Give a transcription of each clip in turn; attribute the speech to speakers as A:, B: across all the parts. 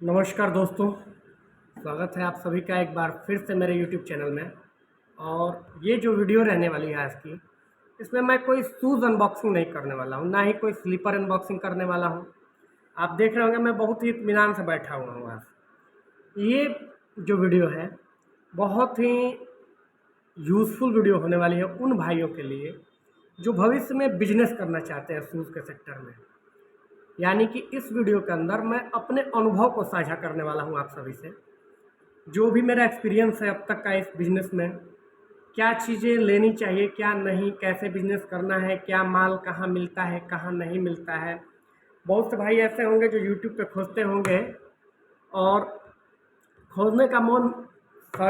A: नमस्कार दोस्तों, स्वागत है आप सभी का एक बार फिर से मेरे YouTube चैनल में। और ये जो वीडियो रहने वाली है आज की, इसमें मैं कोई शूज़ अनबॉक्सिंग नहीं करने वाला हूँ, ना ही कोई स्लीपर अनबॉक्सिंग करने वाला हूँ। आप देख रहे होंगे मैं बहुत ही इत्मीनान से बैठा हुआ हूँ आज। ये जो वीडियो है बहुत ही यूज़फुल वीडियो होने वाली है उन भाइयों के लिए जो भविष्य में बिजनेस करना चाहते हैं शूज़ के सेक्टर में। यानी कि इस वीडियो के अंदर मैं अपने अनुभव को साझा करने वाला हूँ आप सभी से। जो भी मेरा एक्सपीरियंस है अब तक का इस बिज़नेस में, क्या चीज़ें लेनी चाहिए, क्या नहीं, कैसे बिज़नेस करना है, क्या माल कहाँ मिलता है, कहाँ नहीं मिलता है। बहुत से भाई ऐसे होंगे जो यूट्यूब पे खोजते होंगे और खोजने का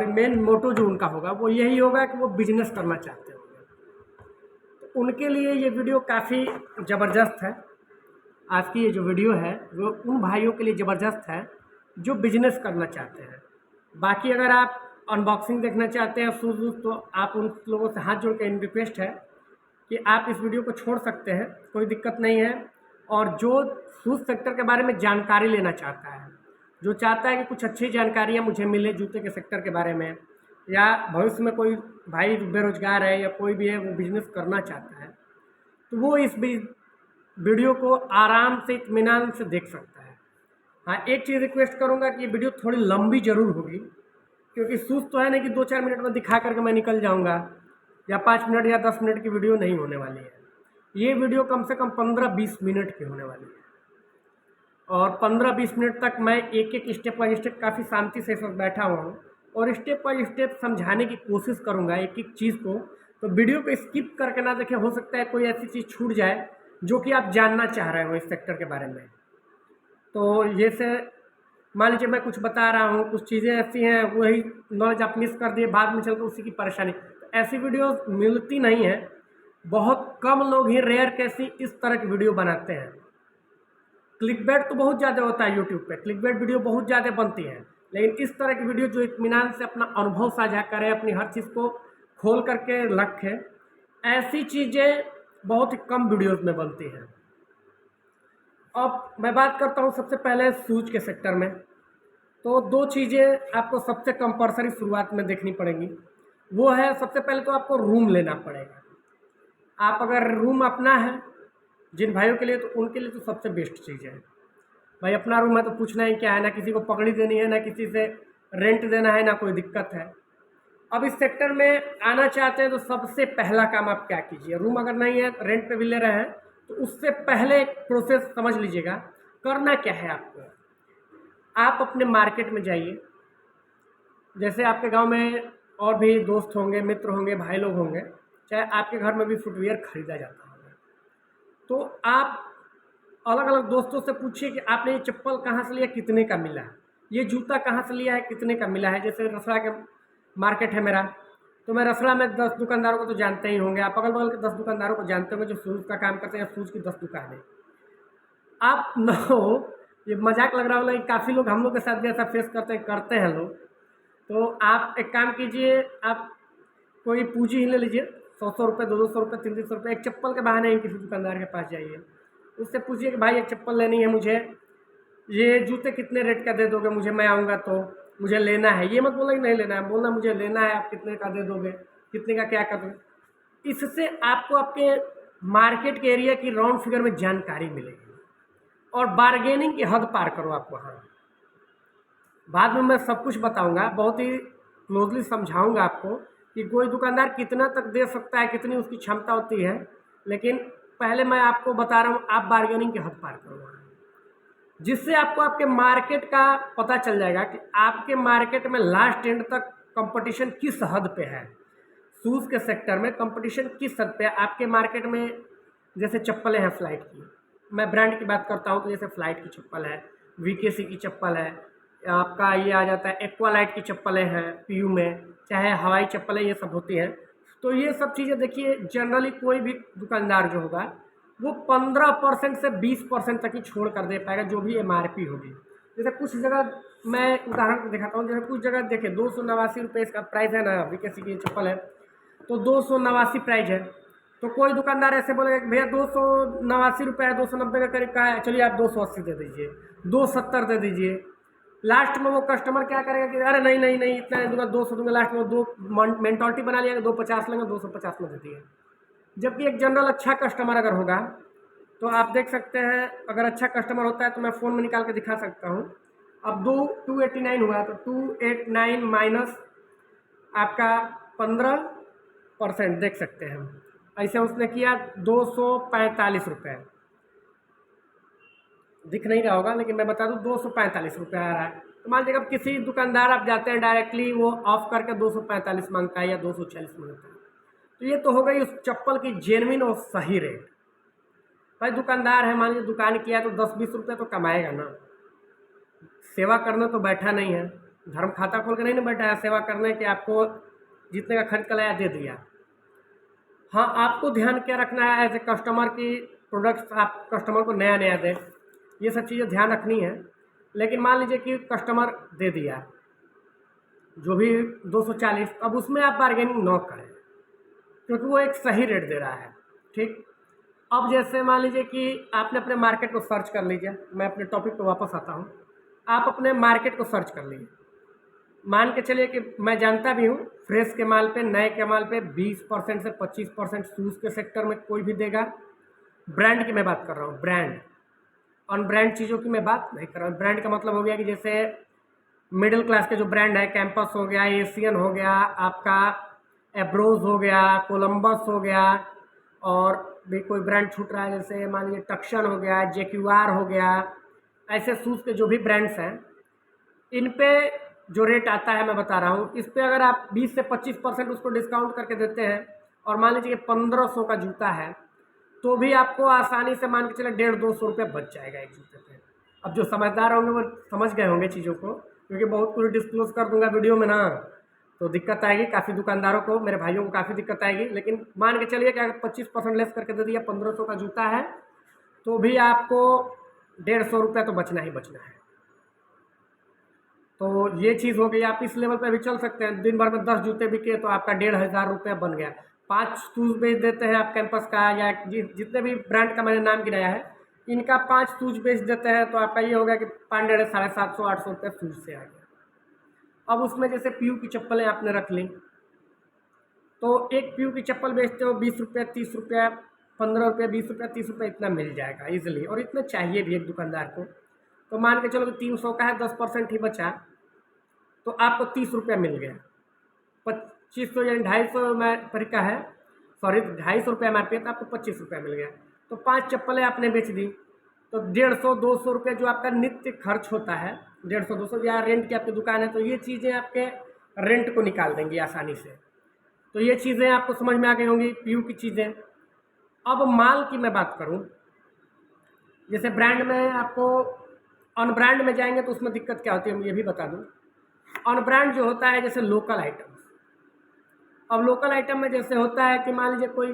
A: मेन मोटो जो उनका होगा वो यही होगा कि वो बिज़नेस करना चाहते होंगे। तो उनके लिए ये वीडियो काफ़ी ज़बरदस्त है। आज की ये जो वीडियो है वो उन भाइयों के लिए ज़बरदस्त है जो बिजनेस करना चाहते हैं। बाकी अगर आप अनबॉक्सिंग देखना चाहते हैं शूज़ वूज़, तो आप उन लोगों से हाथ जोड़ के रिक्वेस्ट है कि आप इस वीडियो को छोड़ सकते हैं, कोई दिक्कत नहीं है। और जो शूज़ सेक्टर के बारे में जानकारी लेना चाहता है, जो चाहता है कि कुछ अच्छी जानकारियाँ मुझे मिले जूते के सेक्टर के बारे में, या भविष्य में कोई भाई बेरोजगार है या कोई भी है वो बिज़नेस करना चाहता है, तो वो इस वीडियो को आराम से इत्मीनान से देख सकता है। हाँ, एक चीज़ रिक्वेस्ट करूँगा कि ये वीडियो थोड़ी लंबी ज़रूर होगी, क्योंकि सूझ तो है नहीं कि 2-4 मिनट में दिखा करके मैं निकल जाऊँगा, या 5 मिनट या 10 मिनट की वीडियो नहीं होने वाली है। ये वीडियो कम से कम 15-20 मिनट की होने वाली है। और 15-20 मिनट तक मैं एक-एक स्टेप बाय स्टेप काफ़ी शांति से इस वक्त बैठा हुआ हूँ और स्टेप बाय स्टेप समझाने की कोशिश करूँगा एक-एक चीज़ को। तो वीडियो को स्किप करके ना देखें, हो सकता है कोई ऐसी चीज़ छूट जाए जो कि आप जानना चाह रहे हो इस सेक्टर के बारे में। तो जैसे मान लीजिए मैं कुछ बता रहा हूँ, कुछ चीज़ें ऐसी हैं वही नॉलेज आप मिस कर दिए, बाद में चल कर उसी की परेशानी। तो ऐसी वीडियो मिलती नहीं है, बहुत कम लोग ही, रेयर कैसी इस तरह की वीडियो बनाते हैं। क्लिकबेट तो बहुत ज़्यादा होता है यूट्यूब पे, क्लिकबेट वीडियो बहुत ज़्यादा बनती है, लेकिन इस तरह की वीडियो जो इत्मीनान से अपना अनुभव साझा करे, अपनी हर चीज़ को खोल करके रखे, ऐसी चीज़ें बहुत ही कम वीडियोस में बनती हैं। अब मैं बात करता हूँ सबसे पहले शूज के सेक्टर में। तो दो चीज़ें आपको सबसे कंपल्सरी शुरुआत में देखनी पड़ेंगी। वो है, सबसे पहले तो आपको रूम लेना पड़ेगा। आप अगर रूम अपना है जिन भाइयों के लिए, तो उनके लिए तो सबसे बेस्ट चीज़ है। भाई अपना रूम है तो पूछना ही क्या है, ना किसी को पकड़ी देनी है, ना किसी से रेंट देना है, ना कोई दिक्कत है। अब इस सेक्टर में आना चाहते हैं तो सबसे पहला काम आप क्या कीजिए, रूम अगर नहीं है, रेंट पे भी ले रहे हैं, तो उससे पहले एक प्रोसेस समझ लीजिएगा। करना क्या है आपको, आप अपने मार्केट में जाइए। जैसे आपके गांव में और भी दोस्त होंगे, मित्र होंगे, भाई लोग होंगे, चाहे आपके घर में भी फुटवियर खरीदा जाता होगा, तो आप अलग अलग दोस्तों से पूछिए कि आपने ये चप्पल कहाँ से लिया, कितने का मिला है, ये जूता कहाँ से लिया है, कितने का मिला है। जैसे रसड़ा के मार्केट है मेरा, तो मैं रसड़ा में 10 दुकानदारों को तो जानते ही होंगे, आप अगल बगल के 10 दुकानदारों को जानते होंगे जो शूज़ का काम करते हैं, शूज़ की 10 दुकानें। आप न हो, ये मजाक लग रहा होगा कि काफ़ी लोग हम लोग के साथ भी ऐसा फेस करते हैं लोग। तो आप एक काम कीजिए, आप कोई पूंजी ही ले लीजिए, 100-100 रुपये, 200 रुपये, 300 रुपये, एक चप्पल के बहाने ही किसी दुकानदार के पास जाइए, उससे पूछिए कि भाई एक चप्पल लेनी है मुझे, ये जूते कितने रेट का दे दोगे मुझे, मैं आऊँगा तो मुझे लेना है। ये मत बोला कि नहीं लेना है, बोलना मुझे लेना है, आप कितने का दे दोगे, कितने का क्या कर दोगे। इससे आपको आपके मार्केट के एरिया की राउंड फिगर में जानकारी मिलेगी और बार्गेनिंग की हद पार करो आप वहाँ। बाद में मैं सब कुछ बताऊंगा, बहुत ही क्लोजली समझाऊंगा आपको कि कोई दुकानदार कितना तक दे सकता है, कितनी उसकी क्षमता होती है। लेकिन पहले मैं आपको बता रहा हूँ, आप बार्गेनिंग की हद पार करो, जिससे आपको आपके मार्केट का पता चल जाएगा कि आपके मार्केट में लास्ट एंड तक कंपटीशन किस हद पे है। शूज़ के सेक्टर में कंपटीशन किस हद पे है आपके मार्केट में। जैसे चप्पलें हैं फ्लाइट की, मैं ब्रांड की बात करता हूँ, तो जैसे फ्लाइट की चप्पल है, वीकेसी की चप्पल है, आपका ये आ जाता है एक्वालाइट की चप्पलें हैं पीयू में, चाहे हवाई चप्पलें, ये सब होती हैं। तो ये सब चीज़ें देखिए, जनरली कोई भी दुकानदार जो होगा वो 15% से 20% तक ही छोड़ कर दे पाएगा, जो भी MRP होगी। जैसे कुछ जगह, मैं उदाहरण दिखाता हूँ, जैसे कुछ जगह देखिए 289 रुपये इसका प्राइस है ना, वीकेसी की चप्पल है तो 289 प्राइस है। तो कोई दुकानदार ऐसे बोलेगा कि भैया 289 रुपये है, 290 का करीब का है, चलिए आप 280 दे दीजिए, 270 दे दीजिए। लास्ट में वो कस्टमर क्या करेगा कि अरे नहीं नहीं नहीं इतना नहीं दूंगा, 200 दूंगा, लास्ट में वो दो मेंटॉलिटी बना लिया, 250 लेंगे, 250 में दे दिए। जबकि एक जनरल अच्छा कस्टमर अगर होगा तो आप देख सकते हैं, अगर अच्छा कस्टमर होता है तो मैं फ़ोन में निकाल के दिखा सकता हूँ। अब 289 हुआ तो 289 माइनस आपका 15% देख सकते हैं हम। ऐसे उसने किया 245 रुपये, दिख नहीं रहा होगा लेकिन मैं बता दूँ 245 रुपये आ रहा है। तो मान लीजिए अब किसी दुकानदार आप जाते हैं डायरेक्टली वो ऑफ करके 245 मांगता है या 240 मांगता है, तो ये तो हो गई उस चप्पल की जेन्युइन और सही रेट। भाई दुकानदार है, मान लीजिए दुकान किया तो 10-20 रुपये तो कमाएगा ना, सेवा करने तो बैठा नहीं है, धर्म खाता खोल के नहीं ना बैठा है सेवा करने कि आपको जितने का खरीद कर लाया दे दिया। हाँ, आपको ध्यान क्या रखना है एज ए कस्टमर की प्रोडक्ट्स आप कस्टमर को नया नया दें, ये सब चीज़ें ध्यान रखनी है। लेकिन मान लीजिए कि कस्टमर दे दिया जो भी 240, अब उसमें आप बार्गेनिंग न करें क्योंकि वो एक सही रेट दे रहा है। ठीक, अब जैसे मान लीजिए कि आपने अपने मार्केट को सर्च कर लीजिए, मैं अपने टॉपिक पर वापस आता हूँ। आप अपने मार्केट को सर्च कर लीजिए, मान के चलिए कि मैं जानता भी हूँ फ्रेश के माल पे, नए के माल पे 20% से 25% शूज़ के सेक्टर में कोई भी देगा। ब्रांड की मैं बात कर रहा हूँ, ब्रांड, ऑन ब्रांड चीज़ों की मैं बात नहीं कर रहा हूँ। ब्रांड का मतलब हो गया कि जैसे मिडिल क्लास के जो ब्रांड है, कैंपस हो गया, एशियन हो गया, आपका एब्रोज हो गया, कोलंबस हो गया, और भी कोई ब्रांड छूट रहा है जैसे मान लीजिए टक्शन हो गया, जेक्यूआर हो गया, ऐसे शूज़ के जो भी ब्रांड्स हैं इन पे जो रेट आता है मैं बता रहा हूँ, इस पे अगर आप 20 से 25% उसको डिस्काउंट करके देते हैं और मान लीजिए 1500 का जूता है तो भी आपको आसानी से मान के चले 150-200 रुपये बच जाएगा एक जूते पे। अब जो समझदार होंगे वो समझ गए होंगे चीज़ों को, क्योंकि बहुत कुछ डिस्क्लोज कर दूंगा वीडियो में ना तो दिक्कत आएगी, काफ़ी दुकानदारों को, मेरे भाइयों को काफ़ी दिक्कत आएगी। लेकिन मान के चलिए कि अगर 25% लेस करके दे दिया, 1500 का जूता है तो भी आपको 150 रुपये तो बचना ही बचना है। तो ये चीज़ हो गई, आप इस लेवल पे भी चल सकते हैं। दिन भर में 10 जूते बिके तो आपका 1500 रुपये बन गया। 5 शूज़ बेच देते हैं आप कैंपस का या जितने भी ब्रांड का मैंने नाम गिनाया है इनका 5 शूज़ बेच देते हैं तो आपका ये हो गया कि 500, 750-800 रुपये शूज़ से आ गया। अब उसमें जैसे पीयू की चप्पलें आपने रख ली तो एक पीयू की चप्पल बेचते हो 20 रुपये, 30 रुपये, 15 रुपये, 20 रुपये, 30 रुपये इतना मिल जाएगा ईजिली, और इतना चाहिए भी एक दुकानदार को। तो मान के चलो कि 300 का है, 10% ही बचा तो आपको 30 रुपया मिल गया। 2500 यानी 250 पर का है, सॉरी 250 रुपये MRP है तो आपको 25 रुपया मिल गया। तो 5 चप्पलें आपने बेच दी तो 150-200 रुपये जो आपका नित्य खर्च होता है, 150-200, या रेंट की आपकी दुकान है तो ये चीज़ें आपके रेंट को निकाल देंगी आसानी से। तो ये चीज़ें आपको समझ में आ गई होंगी पीयू की चीज़ें। अब माल की मैं बात करूँ, जैसे ब्रांड में आपको ऑन ब्रांड में जाएंगे तो उसमें दिक्कत क्या होती है मैं ये भी बता दूँ। ऑन ब्रांड जो होता है जैसे लोकल आइटम्स, अब लोकल आइटम में जैसे होता है कि मान लीजिए कोई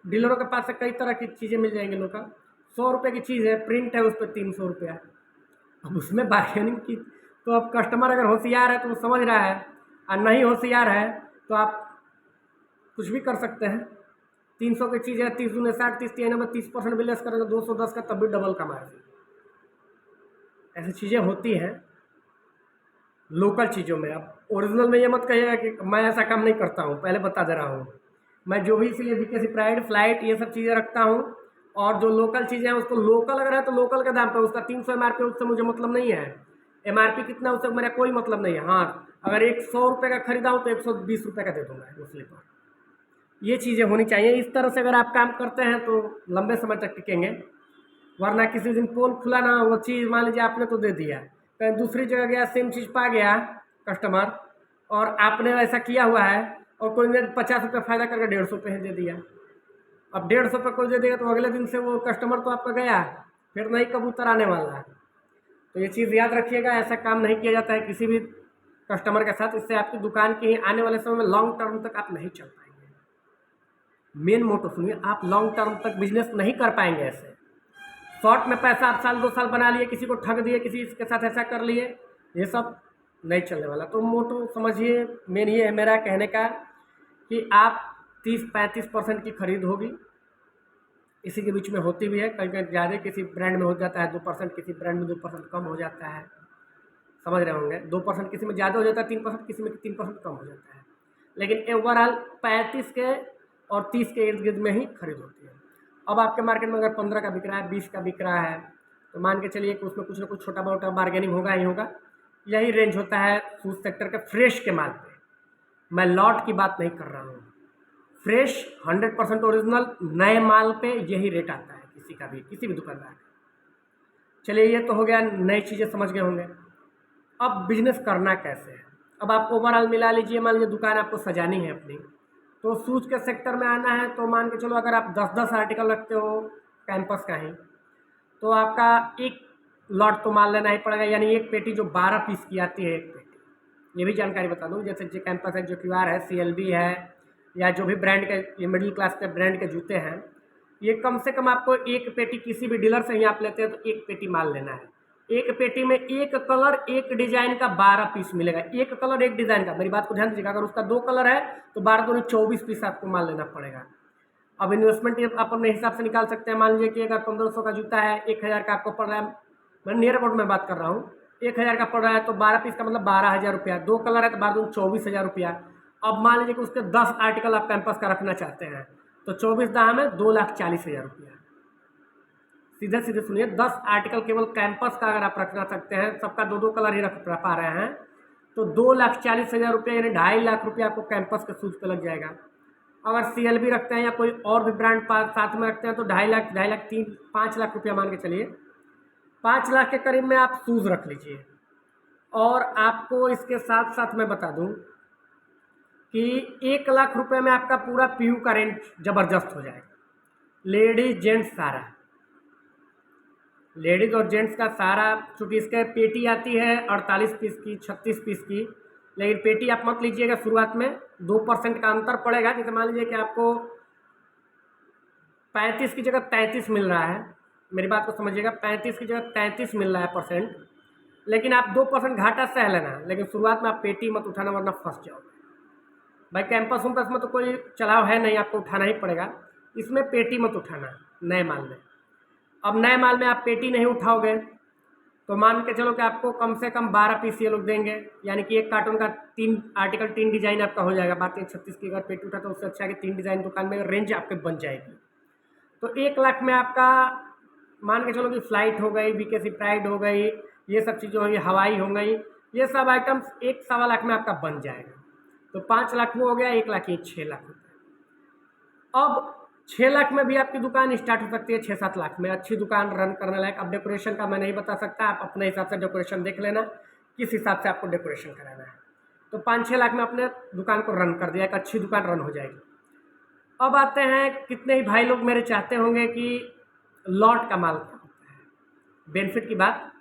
A: डीलरों के पास से कई तरह की चीज़ें मिल जाएंगी लोकल, 100 रुपये की चीज़ है, प्रिंट है उस पर 300 रुपया। अब उसमें बार्गेनिंग की तो अब कस्टमर अगर होशियार है तो वो समझ रहा है, और नहीं होशियार है तो आप कुछ भी कर सकते हैं। 300 की चीज़ है, 30 दूनी 60, 30 तीन में 30% भी लेस करेंगे 210 का, तब भी डबल का मार्जिन। ऐसी चीज़ें होती हैं लोकल चीज़ों में। अब ओरिजिनल में ये मत कहिएगा कि मैं ऐसा काम नहीं करता हूँ, पहले बता दे रहा हूँ। मैं जो भी इसलिए वीकेसी प्राइड, फ्लाइट, ये सब चीज़ें रखता हूँ, और जो लोकल चीज़ें हैं उसको लोकल अगर है तो लोकल के दाम पर, उसका 300 MRP उससे मुझे मतलब नहीं है। MRP कितना उससे मेरा कोई मतलब नहीं है। हाँ, अगर 100 रुपये का खरीदा हूँ तो 120 रुपये का दे दूँगा उस स्लीपर। ये चीज़ें होनी चाहिए। इस तरह से अगर आप काम करते हैं तो लंबे समय तक टिकेंगे, वरना किसी दिन पोल खुला ना, वो चीज़ मान लीजिए आपने तो दे दिया, कहीं दूसरी जगह गया सेम चीज़ पा गया कस्टमर, और आपने ऐसा किया हुआ है और कोई ने 50 रुपये फ़ायदा करके 150 रुपये दे दिया। अब 150 रुपये कोई दे देगा तो अगले दिन से वो कस्टमर तो आपका गया, फिर नहीं कबूतर आने वाला है। तो ये चीज़ याद रखिएगा, ऐसा काम नहीं किया जाता है किसी भी कस्टमर के साथ। इससे आपकी दुकान के आने वाले समय में लॉन्ग टर्म तक आप नहीं चल पाएंगे। मेन मोटो सुनिए, आप लॉन्ग टर्म तक बिजनेस नहीं कर पाएंगे ऐसे। शॉर्ट में पैसा आप 1-2 साल बना लिए, किसी को ठग दिए, किसी के साथ ऐसा कर लिए, ये सब नहीं चलने वाला। तो मोटो समझिए, मेन ये है मेरा कहने का कि आप 30-35% की खरीद होगी, इसी के बीच में होती भी है, कहीं कहीं ज़्यादा किसी ब्रांड में हो जाता है 2%, किसी ब्रांड में 2% कम हो जाता है, समझ रहे होंगे। 2% किसी में ज़्यादा हो जाता है, 3% किसी में 3% कम हो जाता है, लेकिन ओवरऑल 35 के और 30 के इर्द गिर्द में ही खरीद होती है। अब आपके मार्केट में अगर 15 का बिक रहा है, 20 का बिक रहा है, तो मान के चलिए कि उसमें कुछ ना कुछ छोटा मोटा बार्गेनिंग होगा ही होगा। यही रेंज होता है शूज़ सेक्टर के फ्रेश के माल पे। मैं लॉट की बात नहीं कर रहा हूँ, फ्रेश 100% ओरिजिनल नए माल पे यही रेट आता है किसी का भी, किसी भी दुकानदार का। चलिए ये तो हो गया, नई चीज़ें समझ गए होंगे। अब बिजनेस करना कैसे है, अब आप ओवरऑल मिला लीजिए। मान लीजिए दुकान आपको सजानी है अपनी, तो शूज़ के सेक्टर में आना है, तो मान के चलो अगर आप 10-10 आर्टिकल रखते हो कैंपस का ही, तो आपका एक लॉट तो माल लेना ही पड़ेगा, यानी एक पेटी जो 12 पीस की आती है एक पेटी। ये भी जानकारी बता दूँ, जैसे जो कैंपस है, जो क्यूआर है, CLB है, या जो भी ब्रांड के, ये मिडिल क्लास के ब्रांड के जूते हैं, ये कम से कम आपको एक पेटी किसी भी डीलर से ही आप लेते हैं तो एक पेटी माल लेना है। एक पेटी में एक कलर एक डिजाइन का 12 पीस मिलेगा, एक कलर एक डिजाइन का। मेरी बात को ध्यान दीजिएगा, अगर उसका 2 कलर है तो 12 दूनी 24 पीस आपको माल लेना पड़ेगा। अब इन्वेस्टमेंट आप अपने हिसाब से निकाल सकते हैं। मान लीजिए कि अगर 1500 का जूता है, 1000 का आपको पड़ रहा है, मैं नियर अबाउट में बात कर रहा हूँ, 1000 का पड़ रहा है, तो 12 पीस का मतलब 12,000 रुपया। 2 कलर है तो 12 दूनी 24,000 रुपया। अब मान लीजिए कि उसके 10 आर्टिकल आप कैंपस का रखना चाहते हैं, तो 24 दाम है 2,40,000 रुपया। सीधे सीधे सुनिए, 10 आर्टिकल केवल कैंपस का अगर आप रखना सकते हैं, सबका 2-2 कलर ही रख पा रहे हैं, तो 2,40,000 रुपया, यानी 2.5 लाख रुपया आपको कैंपस के शूज़ पे लग जाएगा। अगर CLB रखते हैं या कोई और भी ब्रांड साथ में रखते हैं, तो 2.5 लाख 5 लाख रुपया मान के चलिए, 5 लाख के करीब में आप शूज़ रख लीजिए। और आपको इसके साथ साथ मैं बता दूं कि 1 लाख रुपए में आपका पूरा PU का रेंट ज़बरदस्त हो जाएगा। लेडीज जेंट्स सारा, लेडीज़ और जेंट्स का सारा, चूँकि इसके पेटी आती है 48 पीस की, 36 पीस की, लेकिन पेटी आप मत लीजिएगा शुरुआत में, 2% का अंतर पड़ेगा। जैसे मान लीजिए कि आपको 35 की जगह 33 मिल रहा है, मेरी बात को समझिएगा, 35 की जगह 33 मिल रहा है परसेंट, लेकिन आप 2% घाटा सह लेना, लेकिन शुरुआत में आप पेटी मत उठाना वरना फंस जाओगे। भाई कैंपस वैम्पस में तो कोई चलाव है नहीं, आपको उठाना ही पड़ेगा, इसमें पेटी मत उठाना नए माल में। अब नए माल में आप पेटी नहीं उठाओगे तो मान के चलो कि आपको कम से कम 12 पीस ये लोग देंगे, यानी कि एक कार्टून का 3 आर्टिकल 3 डिजाइन आपका हो जाएगा। बात 36 की अगर पेटी उठा तो उससे अच्छा है कि 3 डिजाइन दुकान में रेंज आपके बन जाएगी। तो 1 लाख में आपका मान के चलो कि फ्लाइट हो गई, BKC प्राइड हो गई, ये सब चीज़ें हो गई, हवाई हो गई, ये सब आइटम्स 1-1.25 लाख में आपका बन जाएगा। तो 5 लाख वो हो गया, 1 लाख ये 6 लाख रुपये। अब 6 लाख में भी आपकी दुकान स्टार्ट हो सकती है, 6-7 लाख में अच्छी दुकान रन करने लायक। अब डेकोरेशन का मैं नहीं बता सकता, आप अपने हिसाब से डेकोरेशन देख लेना, किस हिसाब से आपको डेकोरेशन कराना है। तो 5-6 लाख में अपने दुकान को रन कर दिया, एक अच्छी दुकान रन हो जाएगी। अब आते हैं, कितने ही भाई लोग मेरे चाहते होंगे कि लॉट का माल क्या होता है, बेनिफिट की बात।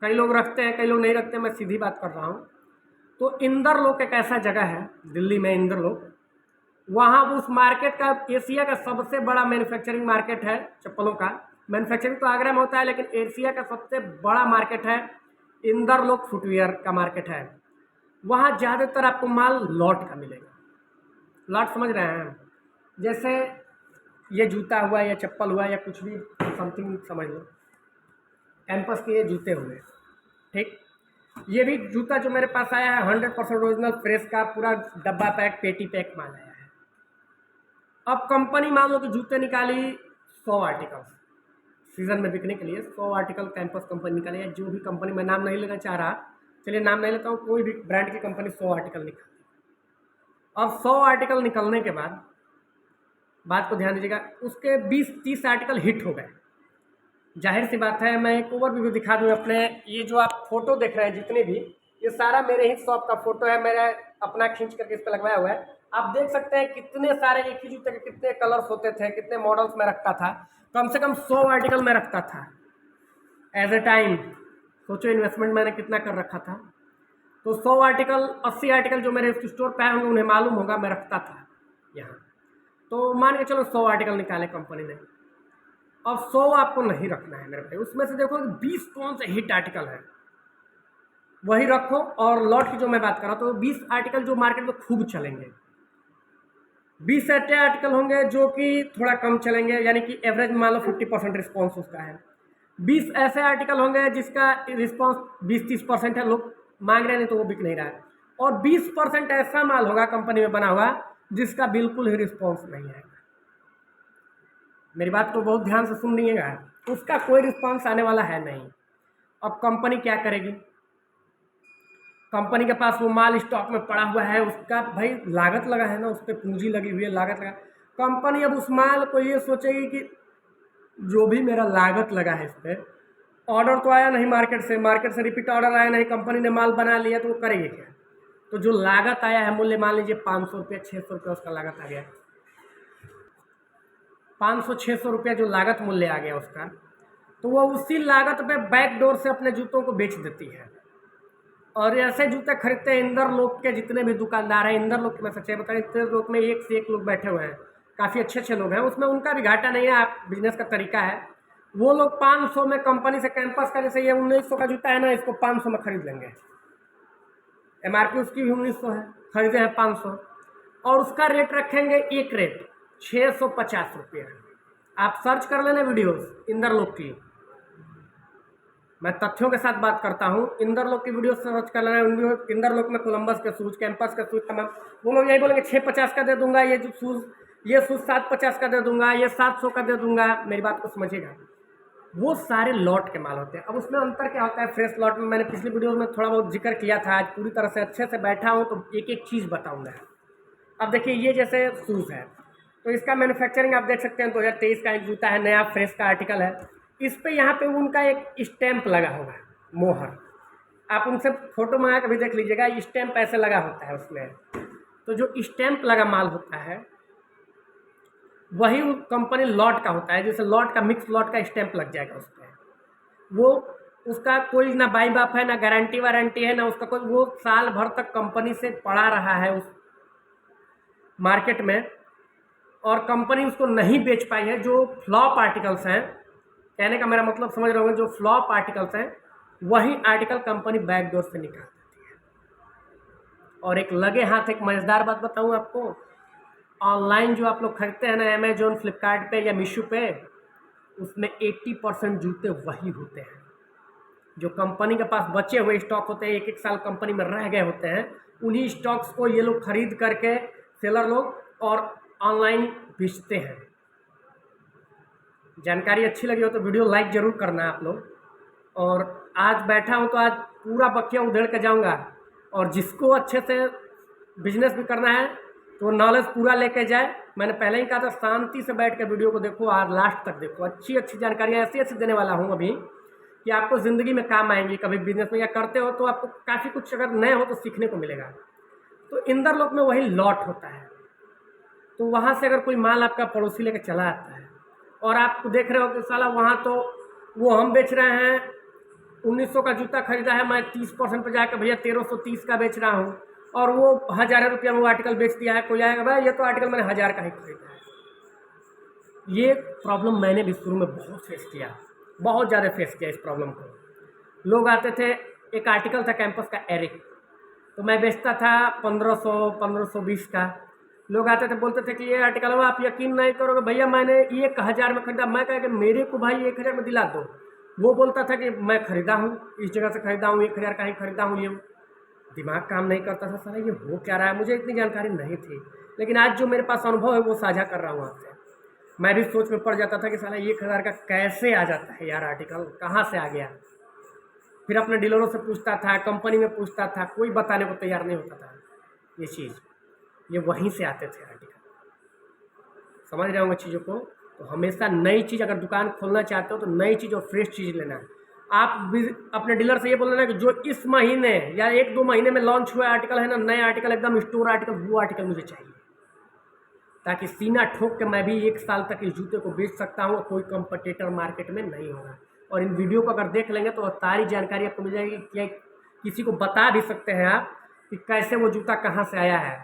A: कई लोग रखते हैं, कई लोग नहीं रखते, मैं सीधी बात कर रहा हूँ। तो इंदरलोक एक ऐसा जगह है दिल्ली में, इंदरलोक, वहाँ उस मार्केट का, एशिया का सबसे बड़ा मैन्युफैक्चरिंग मार्केट है चप्पलों का। मैन्युफैक्चरिंग तो आगरा में होता है, लेकिन एशिया का सबसे बड़ा मार्केट है इंदरलोक, फुटवियर का मार्केट है। वहाँ ज़्यादातर आपको माल लॉट का मिलेगा। लॉट समझ रहे हैं, जैसे ये जूता हुआ या चप्पल हुआ या कुछ भी समथिंग समझ लो, कैंपस के ये जूते हुए, ठीक। ये भी जूता जो मेरे पास आया है 100% ओरिजिनल फ्रेश का, पूरा डब्बा पैक, पेटी पैक माल आया है। अब कंपनी मान लो कि जूते निकाली 100 आर्टिकल सीजन में बिकने के लिए, 100 आर्टिकल कैंपस कंपनी निकाली है। जो भी कंपनी, मैं नाम नहीं लेना चाह रहा, चलिए नाम नहीं लेता हूँ, कोई भी ब्रांड की कंपनी 100 आर्टिकल निकाली। अब 100 आर्टिकल निकलने के बाद बात को ध्यान दीजिएगा, उसके 20-30 आर्टिकल हिट हो गए। जाहिर सी बात है, मैं एक ओवरव्यू दिखा दूँ अपने, ये जो आप फोटो देख रहे हैं जितने भी, ये सारा मेरे ही शॉप का फोटो है, मेरा अपना खींच करके इस पर लगवाया हुआ है। आप देख सकते हैं कितने सारे एक ही जूते के कितने कलर्स होते थे, कितने मॉडल्स में रखता था। कम से कम 100 आर्टिकल में रखता था एज ए टाइम। सोचो इन्वेस्टमेंट मैंने कितना कर रखा था। तो 100 आर्टिकल, 80 आर्टिकल जो मेरे स्टोर पे आए होंगे उन्हें मालूम होगा, मैं रखता था यहाँ। तो मान के चलो 100 आर्टिकल निकाले कंपनी ने। अब 100 आपको नहीं रखना है मेरे भाई, उसमें से देखो 20 कौन से हिट आर्टिकल है वही रखो। और लॉट की जो मैं बात कर रहा हूँ, तो 20 आर्टिकल जो मार्केट में खूब चलेंगे, 20 ऐसे आर्टिकल होंगे जो कि थोड़ा कम चलेंगे, यानी कि एवरेज मान लो 50% रिस्पॉन्स उसका है। 20 ऐसे आर्टिकल होंगे जिसका रिस्पॉन्स 20-30% है, लोग मांग रहे हैं, नहीं तो वो बिक नहीं रहा है। और 20% ऐसा माल होगा कंपनी में बना हुआ जिसका बिल्कुल ही रिस्पॉन्स नहीं है। मेरी बात को बहुत ध्यान से सुनिएगा, उसका कोई रिस्पॉन्स आने वाला है नहीं। अब कंपनी क्या करेगी? कंपनी के पास वो माल स्टॉक में पड़ा हुआ है, उसका भाई लागत लगा है ना, उस पर पूंजी लगी हुई है, लागत लगा। कंपनी अब उस माल को ये सोचेगी कि जो भी मेरा लागत लगा है इस पर, ऑर्डर तो आया नहीं मार्केट से रिपीट ऑर्डर आया नहीं, कंपनी ने माल बना लिया, तो वो करेगी क्या? तो जो लागत आया है मूल्य, मान लीजिए 500 रुपये 600 रुपये उसका लागत आ गया, 500-600 रुपया जो लागत मूल्य आ गया उसका, तो वो उसी लागत पे बैक डोर से अपने जूतों को बेच देती है। और ऐसे जूते खरीदते हैं इंदर लोग के जितने भी दुकानदार हैं, इंदर लोग के, मैं सच्चाई बता रहा हूं, इंदर लोग में एक से एक लोग बैठे हुए हैं, काफ़ी अच्छे अच्छे लोग हैं, उसमें उनका भी घाटा नहीं है, आप बिजनेस का तरीका है। वो लोग 500 में कंपनी से कैंपस का, जैसे ये 1900 का जूता है ना, इसको 500 में खरीद लेंगे, MRP उसकी भी 1900 है, खरीदे हैं 500, और उसका रेट रखेंगे एक रेट 650 रुपये। आप सर्च कर लेना वीडियोस इंदर लोग की, मैं तथ्यों के साथ बात करता हूँ। इंदर लोग की वीडियो सर्च कर लेना, इंदर लोग में कोलंबस के शूज़, कैंपस के शूज़ तमाम, वो लोग यही बोलेंगे 650 का दे दूंगा, ये जो शूज़, ये शूज़ 750 का दे दूंगा, ये 700 का दे दूंगा। मेरी बात को समझिएगा, वो सारे लॉट के माल होते हैं। अब उसमें अंतर क्या होता है? फ्रेश लॉट में मैंने पिछली वीडियो में थोड़ा बहुत जिक्र किया था, आज पूरी तरह से अच्छे से बैठा हूँ तो एक एक चीज़ बताऊँगा। अब देखिए, ये जैसे शूज़ है, तो इसका मैन्युफैक्चरिंग आप देख सकते हैं, 2023 का एक जूता है, नया फ्रेश का आर्टिकल है। इस पे यहाँ पे उनका एक स्टैंप लगा होगा, मोहर, आप उनसे फोटो मंगा के भी देख लीजिएगा, स्टैंप ऐसे लगा होता है उसमें। तो जो स्टैंप लगा माल होता है वही कंपनी लॉट का होता है, जैसे लॉट का, मिक्स लॉट का स्टैंप लग जाएगा उस पर, वो उसका कोई ना बाई बाप है, ना गारंटी वारंटी है, ना उसका कोई, वो साल भर तक कंपनी से पड़ा रहा है उस मार्केट में, और कंपनी उसको नहीं बेच पाई है। जो फ्लॉप आर्टिकल्स हैं, कहने का मेरा मतलब समझ रहे होंगे, जो फ्लॉप आर्टिकल्स हैं वही आर्टिकल कंपनी बैकडोर से निकाल देती है। और एक लगे हाथ एक मज़ेदार बात बताऊं आपको, ऑनलाइन जो आप लोग खरीदते हैं ना, अमेजोन, फ्लिपकार्ट पे या मीशो पे, उसमें 80% जूते वही होते हैं जो कंपनी के पास बचे हुए स्टॉक होते हैं, एक एक साल कंपनी में रह गए होते हैं, उन्हीं स्टॉक्स को ये लोग खरीद करके, सेलर लोग, और ऑनलाइन बेचते हैं। जानकारी अच्छी लगी हो तो वीडियो लाइक ज़रूर करना आप लोग। और आज बैठा हूँ तो आज पूरा बखिया उधेड़ के जाऊँगा, और जिसको अच्छे से बिजनेस भी करना है तो नॉलेज पूरा लेके जाए। मैंने पहले ही कहा था, शांति से बैठ के वीडियो को देखो और लास्ट तक देखो, अच्छी अच्छी जानकारियाँ ऐसी ऐसी देने वाला हूँ अभी कि आपको ज़िंदगी में काम आएंगी। कभी बिजनेस में या करते हो तो आपको काफ़ी कुछ, अगर नए हो तो सीखने को मिलेगा। तो इंदर लोक में वही लॉट होता है, तो वहाँ से अगर कोई माल आपका पड़ोसी लेकर चला आता है और आप देख रहे हो कि साला वहाँ तो वो हम बेच रहे हैं 1900 का जूता खरीदा है, मैं 30% पर जाकर भैया 1330 का बेच रहा हूँ, और वो 1000 रुपया में वो आर्टिकल बेच दिया है, कोई आएगा भाई ये तो आर्टिकल मैंने 1000 का ही खरीदा है। ये प्रॉब्लम मैंने भी शुरू में बहुत फेस किया, बहुत ज़्यादा फेस किया इस प्रॉब्लम को। लोग आते थे, एक आर्टिकल था कैंपस का एरिक, तो मैं बेचता था 1500-1520 का। लोग आते थे, बोलते थे कि ये आर्टिकल हुआ, आप यकीन नहीं करोगे भैया मैंने ये 1000 में खरीदा। मैं कहा कि मेरे को भाई 1000 में दिला दो। वो बोलता था कि मैं खरीदा हूँ, इस जगह से खरीदा हूँ, 1000 का ही खरीदा हूँ। ये दिमाग काम नहीं करता था, साला ये हो क्या रहा है, मुझे इतनी जानकारी नहीं थी। लेकिन आज जो मेरे पास अनुभव है वो साझा कर रहा हूँ आपसे। मैं भी सोच में पड़ जाता था कि साला 1000 का कैसे आ जाता है यार आर्टिकल, कहाँ से आ गया। फिर अपने डीलरों से पूछता था, कंपनी में पूछता था, कोई बताने को तैयार नहीं होता था ये चीज़, ये वहीं से आते थे आर्टिकल। समझ रहे होंगे चीज़ों को। तो हमेशा नई चीज़, अगर दुकान खोलना चाहते हो तो नई चीज़ और फ्रेश चीज़ लेना है। आप भी अपने डीलर से ये बोल लेना कि जो इस महीने या 1-2 महीने में लॉन्च हुआ आर्टिकल है ना, नए आर्टिकल, एकदम स्टोर आर्टिकल, वो आर्टिकल मुझे चाहिए, ताकि सीना ठोक के मैं भी 1 साल तक इस जूते को बेच सकता हूँ और कोई कंपटीटर मार्केट में नहीं होगा। और इन वीडियो को अगर देख लेंगे तो सारी जानकारी आपको मिल जाएगी। क्या किसी को बता भी सकते हैं आप कि कैसे वो जूता कहाँ से आया है,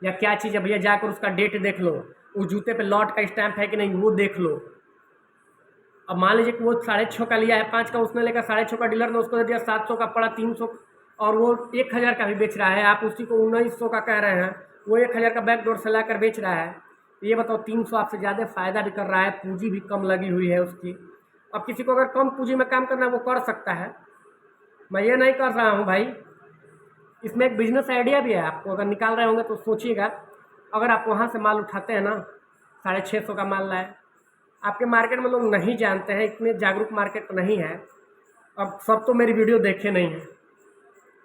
A: या क्या चीज़ है, भैया जाकर उसका डेट देख लो, उस जूते पे लॉट का स्टैंप है कि नहीं वो देख लो। अब मान लीजिए कि वो 6.5 का लिया है, 5 का उसने लेकर 6.5 का डीलर ने उसको दे दिया, 700 का पड़ा, 300, और वो 1000 का भी बेच रहा है, आप उसी को 1900 का कह रहे हैं, वो 1000 का बैकडोर से लाकर बेच रहा है। तो ये बताओ 300 आपसे ज़्यादा फ़ायदा भी कर रहा है, पूंजी भी कम लगी हुई है उसकी। अब किसी को अगर कम पूंजी में काम करना है वो कर सकता है, मैं ये नहीं कर रहा हूँ भाई। इसमें एक बिजनेस आइडिया भी है, आपको अगर निकाल रहे होंगे तो सोचिएगा, अगर आप वहाँ से माल उठाते हैं ना, 650 का माल लाए, आपके मार्केट में लोग नहीं जानते हैं, इतने जागरूक मार्केट नहीं है। अब सब तो मेरी वीडियो देखे नहीं है,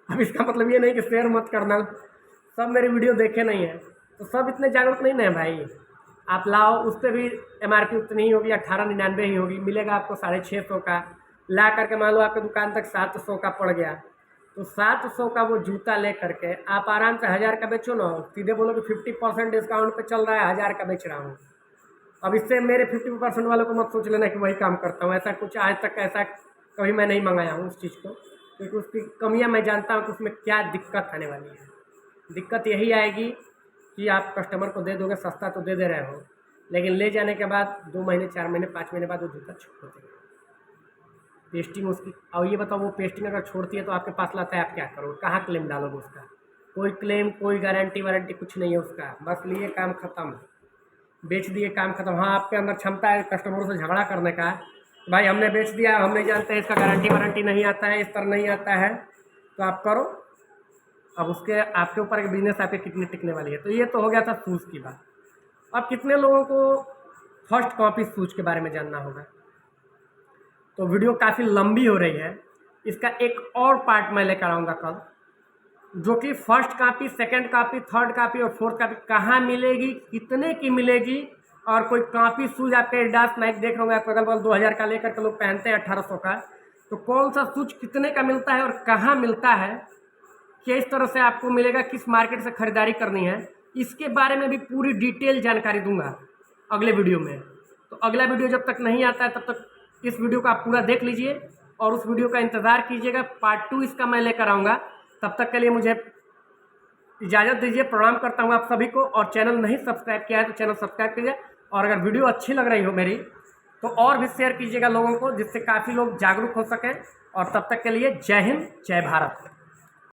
A: अब इसका मतलब ये नहीं कि शेयर मत करना, सब मेरी वीडियो देखे नहीं है, तो सब इतने जागरूक नहीं ना है भाई। आप लाओ, उस पर भी MRP उतनी ही होगी, 1899 ही होगी, मिलेगा आपको 650 का। ला करके मान लो आपके दुकान तक 700 का पड़ गया, तो 700 का वो जूता ले करके आप आराम से 1000 का बेचो ना, सीधे बोलो कि 50% डिस्काउंट पे चल रहा है, 1000 का बेच रहा हूँ। अब इससे मेरे 50% वालों को मत सोच लेना कि वही काम करता हूँ, ऐसा कुछ आज तक ऐसा कभी मैं नहीं मंगाया हूँ उस चीज़ को, क्योंकि उसकी कमियाँ मैं जानता हूँ कि उसमें क्या दिक्कत आने वाली है। दिक्कत यही आएगी कि आप कस्टमर को दे दोगे, सस्ता तो दे रहे हो, लेकिन ले जाने के बाद 2 महीने 4 महीने 5 महीने बाद वो जूता छोड़ देगा, पेस्टिंग उसकी। और ये बताओ, वो पेस्टिंग अगर छोड़ती है तो आपके पास लाता है, आप क्या करोगे, कहाँ क्लेम डालोगे उसका? कोई क्लेम, कोई गारंटी वारंटी कुछ नहीं है उसका, बस लिए काम ख़त्म, बेच दिए काम ख़त्म। हाँ, आपके अंदर क्षमता है कस्टमरों से झगड़ा करने का, भाई हमने बेच दिया, हम नहीं जानते हैं, इसका गारंटी वारंटी नहीं आता है, इस तरह नहीं आता है, तो आप करो। अब उसके आपके ऊपर एक बिजनेस आपके कितनी टिकने वाली है। तो ये तो हो गया था शूज़ की बात। अब कितने लोगों को फर्स्ट कॉपी शूज़ के बारे में जानना होगा, तो वीडियो काफ़ी लंबी हो रही है, इसका एक और पार्ट मैं लेकर आऊँगा कल, जो कि first copy, second copy, third copy और फोर्थ कॉपी कहाँ मिलेगी, कितने की मिलेगी। और कोई कॉपी शूज़ आपके एडिडास नाइक देख रहे होंगे, आपको अगल बगल 2000 का लेकर के लोग पहनते हैं 1800 का, तो कौन सा शूज़ कितने का मिलता है और कहाँ मिलता है, किस तरह से आपको मिलेगा, किस मार्केट से ख़रीदारी करनी है, इसके बारे में भी पूरी डिटेल जानकारी दूंगा अगले वीडियो में। तो अगला वीडियो जब तक नहीं आता है तब तक इस वीडियो को आप पूरा देख लीजिए और उस वीडियो का इंतज़ार कीजिएगा, पार्ट 2 इसका मैं लेकर आऊँगा। तब तक के लिए मुझे इजाज़त दीजिए, प्रणाम करता हूँ आप सभी को। और चैनल नहीं सब्सक्राइब किया है तो चैनल सब्सक्राइब कीजिए, और अगर वीडियो अच्छी लग रही हो मेरी तो और भी शेयर कीजिएगा लोगों को, जिससे काफ़ी लोग जागरूक हो सकें। और तब तक के लिए जय हिंद, जय भारत।